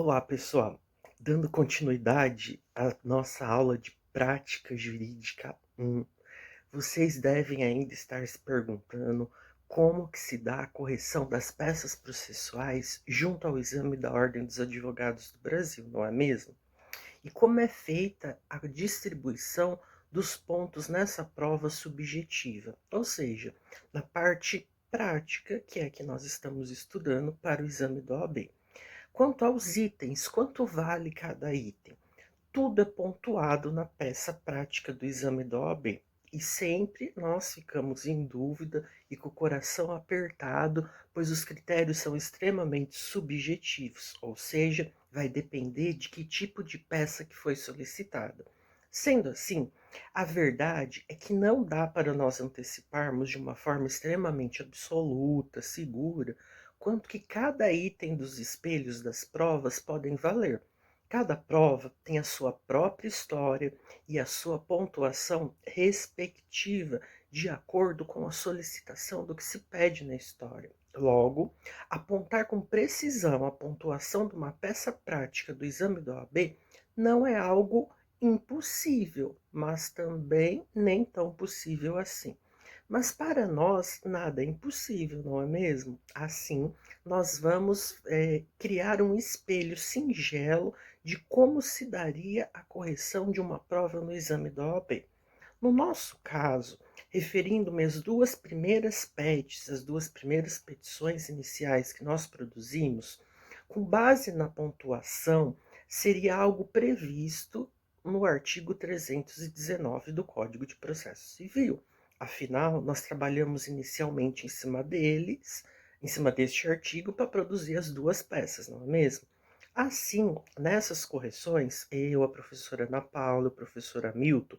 Olá, pessoal. Dando continuidade à nossa aula de prática jurídica 1, vocês devem ainda estar se perguntando como que se dá a correção das peças processuais junto ao exame da Ordem dos Advogados do Brasil, não é mesmo? E como é feita a distribuição dos pontos nessa prova subjetiva, ou seja, na parte prática, que é a que nós estamos estudando para o exame da OAB. Quanto aos itens, quanto vale cada item? Tudo é pontuado na peça prática do exame da OAB. E sempre nós ficamos em dúvida e com o coração apertado, pois os critérios são extremamente subjetivos, ou seja, vai depender de que tipo de peça que foi solicitada. Sendo assim, a verdade é que não dá para nós anteciparmos de uma forma extremamente absoluta, segura, quanto que cada item dos espelhos das provas podem valer. Cada prova tem a sua própria história e a sua pontuação respectiva, de acordo com a solicitação do que se pede na história. Logo, apontar com precisão a pontuação de uma peça prática do exame da OAB não é algo impossível, mas também nem tão possível assim. Mas para nós nada é impossível, não é mesmo? Assim, nós vamos criar um espelho singelo de como se daria a correção de uma prova no exame da OAB. No nosso caso, referindo-me às duas primeiras PETs, as duas primeiras petições iniciais que nós produzimos, com base na pontuação, seria algo previsto no artigo 319 do Código de Processo Civil. Afinal, nós trabalhamos inicialmente em cima deste artigo, para produzir as duas peças, não é mesmo? Assim, nessas correções, eu, a professora Ana Paula, o professor Hamilton,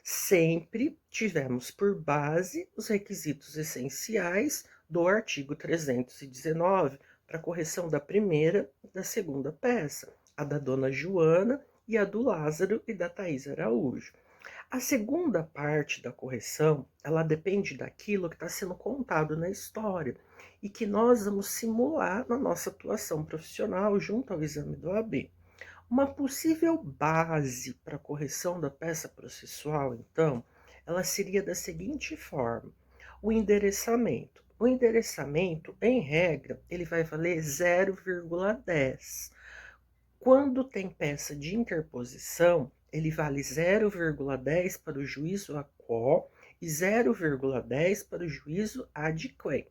sempre tivemos por base os requisitos essenciais do artigo 319 para correção da primeira e da segunda peça, a da dona Joana e a do Lázaro e da Thais Araújo. A segunda parte da correção, ela depende daquilo que está sendo contado na história e que nós vamos simular na nossa atuação profissional junto ao exame do OAB. Uma possível base para a correção da peça processual, então, ela seria da seguinte forma: o endereçamento. O endereçamento, em regra, ele vai valer 0,10. Quando tem peça de interposição, ele vale 0,10 para o juízo a quo e 0,10 para o juízo ad quem.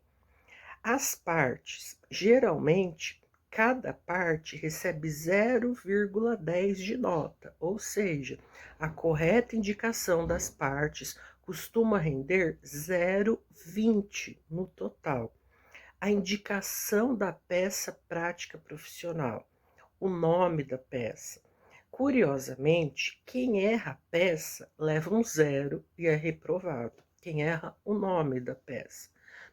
As partes, geralmente, cada parte recebe 0,10 de nota, ou seja, a correta indicação das partes costuma render 0,20 no total. A indicação da peça prática profissional, o nome da peça. Curiosamente, quem erra a peça leva um zero e é reprovado. Quem erra o nome da peça.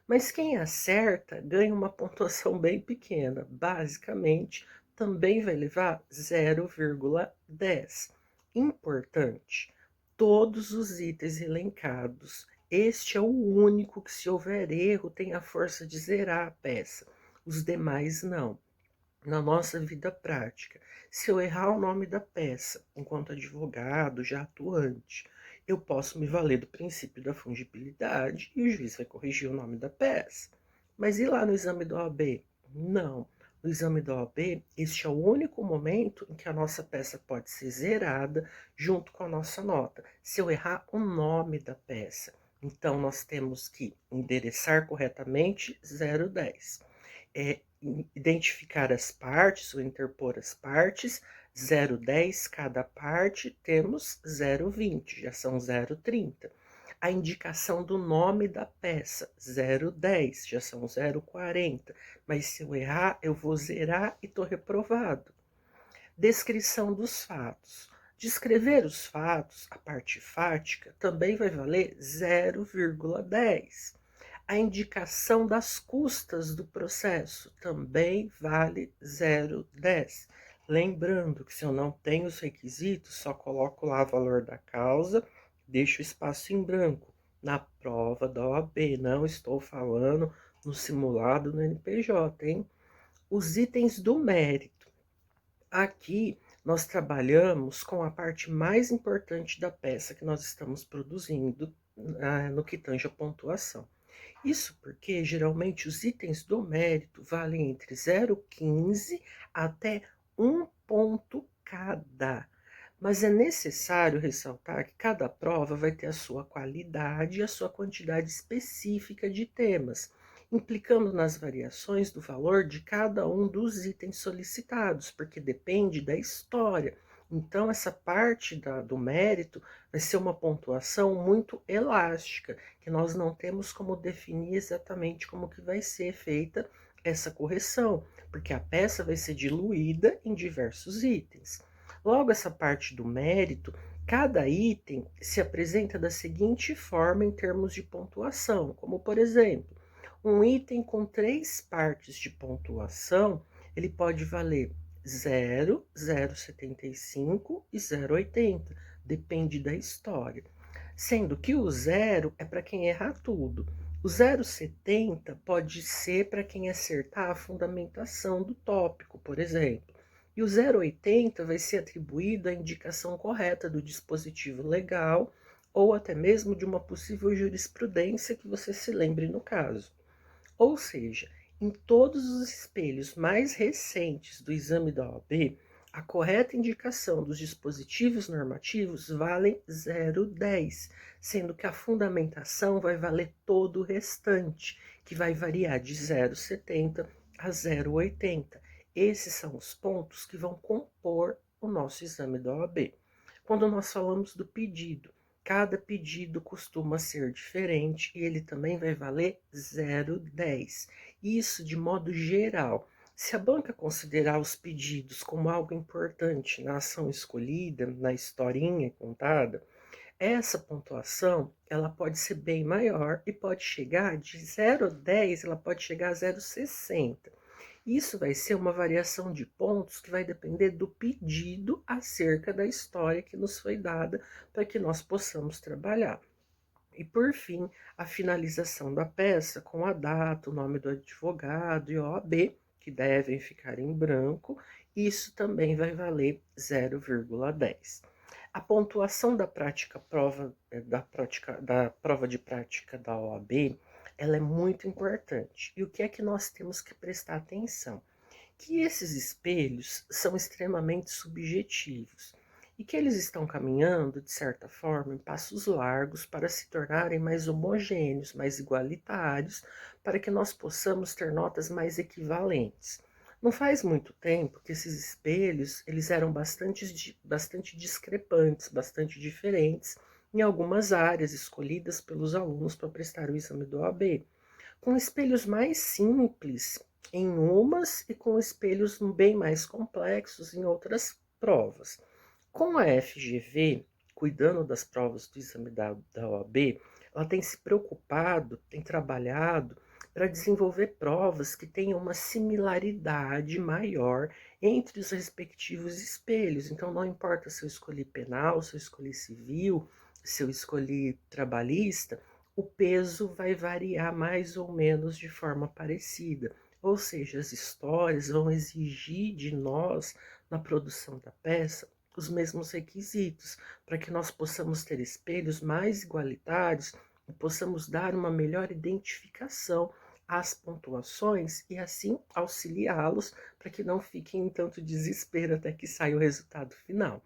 Mas quem acerta ganha uma pontuação bem pequena. Basicamente, também vai levar 0,10. Importante, todos os itens elencados. Este é o único que, se houver erro, tem a força de zerar a peça. Os demais não. Na nossa vida prática, se eu errar o nome da peça enquanto advogado já atuante, eu posso me valer do princípio da fungibilidade e o juiz vai corrigir o nome da peça. Mas e lá no exame da OAB? Não. No exame da OAB, este é o único momento em que a nossa peça pode ser zerada junto com a nossa nota, se eu errar o nome da peça. Então, nós temos que endereçar corretamente 0,10. Identificar as partes ou interpor as partes, 0,10 cada parte, temos 0,20, já são 0,30. A indicação do nome da peça, 0,10, já são 0,40. Mas se eu errar, eu vou zerar e estou reprovado. Descrição dos fatos. Descrever os fatos, a parte fática, também vai valer 0,10. A indicação das custas do processo também vale 0,10. Lembrando que se eu não tenho os requisitos, só coloco lá o valor da causa, deixo o espaço em branco. Na prova da OAB, não estou falando no simulado no NPJ, hein? Os itens do mérito. Aqui nós trabalhamos com a parte mais importante da peça que nós estamos produzindo, no que tange a pontuação. Isso porque geralmente os itens do mérito valem entre 0,15 até 1 ponto cada. Mas é necessário ressaltar que cada prova vai ter a sua qualidade e a sua quantidade específica de temas, implicando nas variações do valor de cada um dos itens solicitados, porque depende da história. Então, essa parte do mérito vai ser uma pontuação muito elástica, que nós não temos como definir exatamente como que vai ser feita essa correção, porque a peça vai ser diluída em diversos itens. Logo, essa parte do mérito, cada item se apresenta da seguinte forma em termos de pontuação, como por exemplo, um item com 3 partes de pontuação, ele pode valer 0, 0,75 e 0,80, depende da história. Sendo que o 0 é para quem erra tudo. O 0,70 pode ser para quem acertar a fundamentação do tópico, por exemplo. E o 0,80 vai ser atribuído à indicação correta do dispositivo legal ou até mesmo de uma possível jurisprudência que você se lembre no caso. Ou seja, em todos os espelhos mais recentes do exame da OAB, a correta indicação dos dispositivos normativos vale 0,10, sendo que a fundamentação vai valer todo o restante, que vai variar de 0,70 a 0,80. Esses são os pontos que vão compor o nosso exame da OAB. Quando nós falamos do pedido, cada pedido costuma ser diferente e ele também vai valer 0,10. Isso de modo geral. Se a banca considerar os pedidos como algo importante na ação escolhida, na historinha contada, essa pontuação ela pode ser bem maior e pode chegar de 0,10, ela pode chegar a 0,60. Isso vai ser uma variação de pontos que vai depender do pedido acerca da história que nos foi dada para que nós possamos trabalhar. E por fim, a finalização da peça com a data, o nome do advogado e OAB, que devem ficar em branco, isso também vai valer 0,10. A pontuação da prática prova da prova de prática da OAB, ela é muito importante. E o que é que nós temos que prestar atenção? Que esses espelhos são extremamente subjetivos e que eles estão caminhando, de certa forma, em passos largos para se tornarem mais homogêneos, mais igualitários, para que nós possamos ter notas mais equivalentes. Não faz muito tempo que esses espelhos eles eram bastante discrepantes, bastante diferentes em algumas áreas escolhidas pelos alunos para prestar o exame do OAB, com espelhos mais simples em umas e com espelhos bem mais complexos em outras provas. Com a FGV, cuidando das provas do exame da OAB, ela tem se preocupado, tem trabalhado para desenvolver provas que tenham uma similaridade maior entre os respectivos espelhos. Então, não importa se eu escolhi penal, se eu escolhi civil, se eu escolhi trabalhista, o peso vai variar mais ou menos de forma parecida. Ou seja, as histórias vão exigir de nós, na produção da peça, os mesmos requisitos, para que nós possamos ter espelhos mais igualitários e possamos dar uma melhor identificação às pontuações e assim auxiliá-los para que não fiquem em tanto desespero até que saia o resultado final.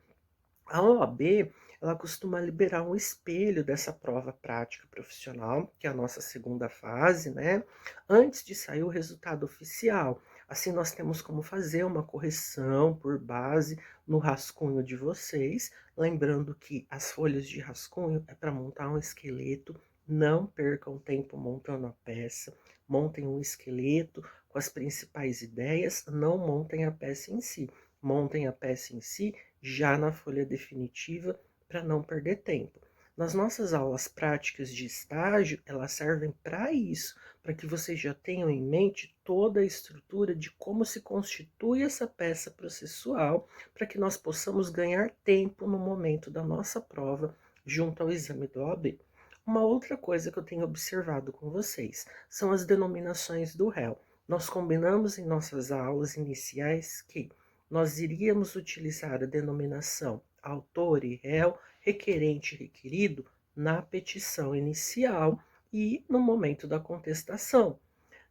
A OAB, ela costuma liberar um espelho dessa prova prática profissional, que é a nossa segunda fase, né? Antes de sair o resultado oficial. Assim, nós temos como fazer uma correção por base no rascunho de vocês. Lembrando que as folhas de rascunho é para montar um esqueleto. Não percam tempo montando a peça. Montem um esqueleto com as principais ideias. Não montem a peça em si. Montem a peça em si já na folha definitiva para não perder tempo. Nas nossas aulas práticas de estágio, elas servem para isso, para que vocês já tenham em mente toda a estrutura de como se constitui essa peça processual, para que nós possamos ganhar tempo no momento da nossa prova junto ao exame do OAB. Uma outra coisa que eu tenho observado com vocês são as denominações do réu. Nós combinamos em nossas aulas iniciais que nós iríamos utilizar a denominação autor e réu, requerente e requerido na petição inicial e no momento da contestação.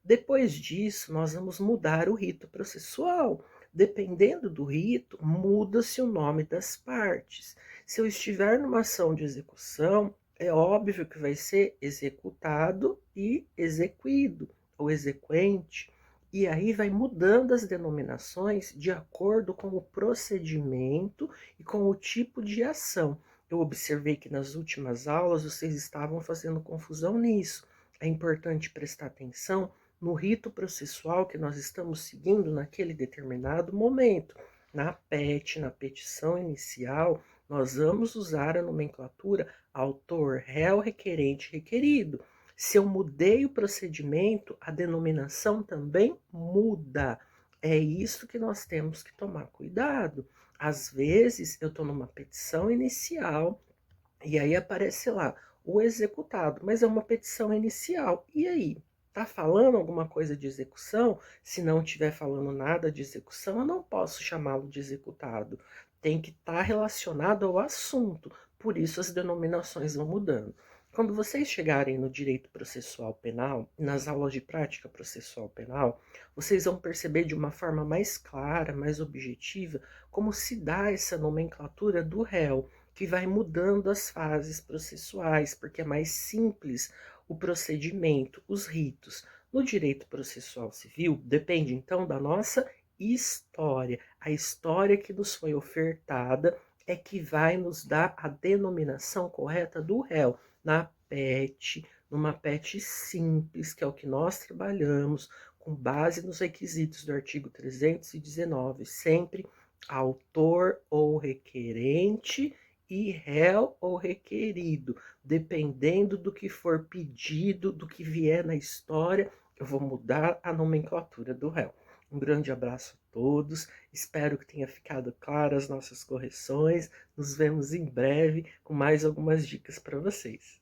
Depois disso, nós vamos mudar o rito processual. Dependendo do rito, muda-se o nome das partes. Se eu estiver numa ação de execução, é óbvio que vai ser executado e exequido, ou exequente. E aí vai mudando as denominações de acordo com o procedimento e com o tipo de ação. Eu observei que nas últimas aulas vocês estavam fazendo confusão nisso. É importante prestar atenção no rito processual que nós estamos seguindo naquele determinado momento. Na PET, na petição inicial, nós vamos usar a nomenclatura autor, réu, requerente, requerido. Se eu mudei o procedimento, a denominação também muda. É isso que nós temos que tomar cuidado. Às vezes, eu estou numa petição inicial e aí aparece lá o executado, mas é uma petição inicial. E aí? Tá falando alguma coisa de execução? Se não estiver falando nada de execução, eu não posso chamá-lo de executado. Tem que estar relacionado ao assunto. Por isso as denominações vão mudando. Quando vocês chegarem no direito processual penal, nas aulas de prática processual penal, vocês vão perceber de uma forma mais clara, mais objetiva, como se dá essa nomenclatura do réu, que vai mudando as fases processuais, porque é mais simples o procedimento, os ritos. No direito processual civil, depende então da nossa história. A história que nos foi ofertada é que vai nos dar a denominação correta do réu. Na PET, numa PET simples, que é o que nós trabalhamos, com base nos requisitos do artigo 319, sempre autor ou requerente e réu ou requerido, dependendo do que for pedido, do que vier na história, eu vou mudar a nomenclatura do réu. Um grande abraço a todos, espero que tenha ficado claras as nossas correções. Nos vemos em breve com mais algumas dicas para vocês.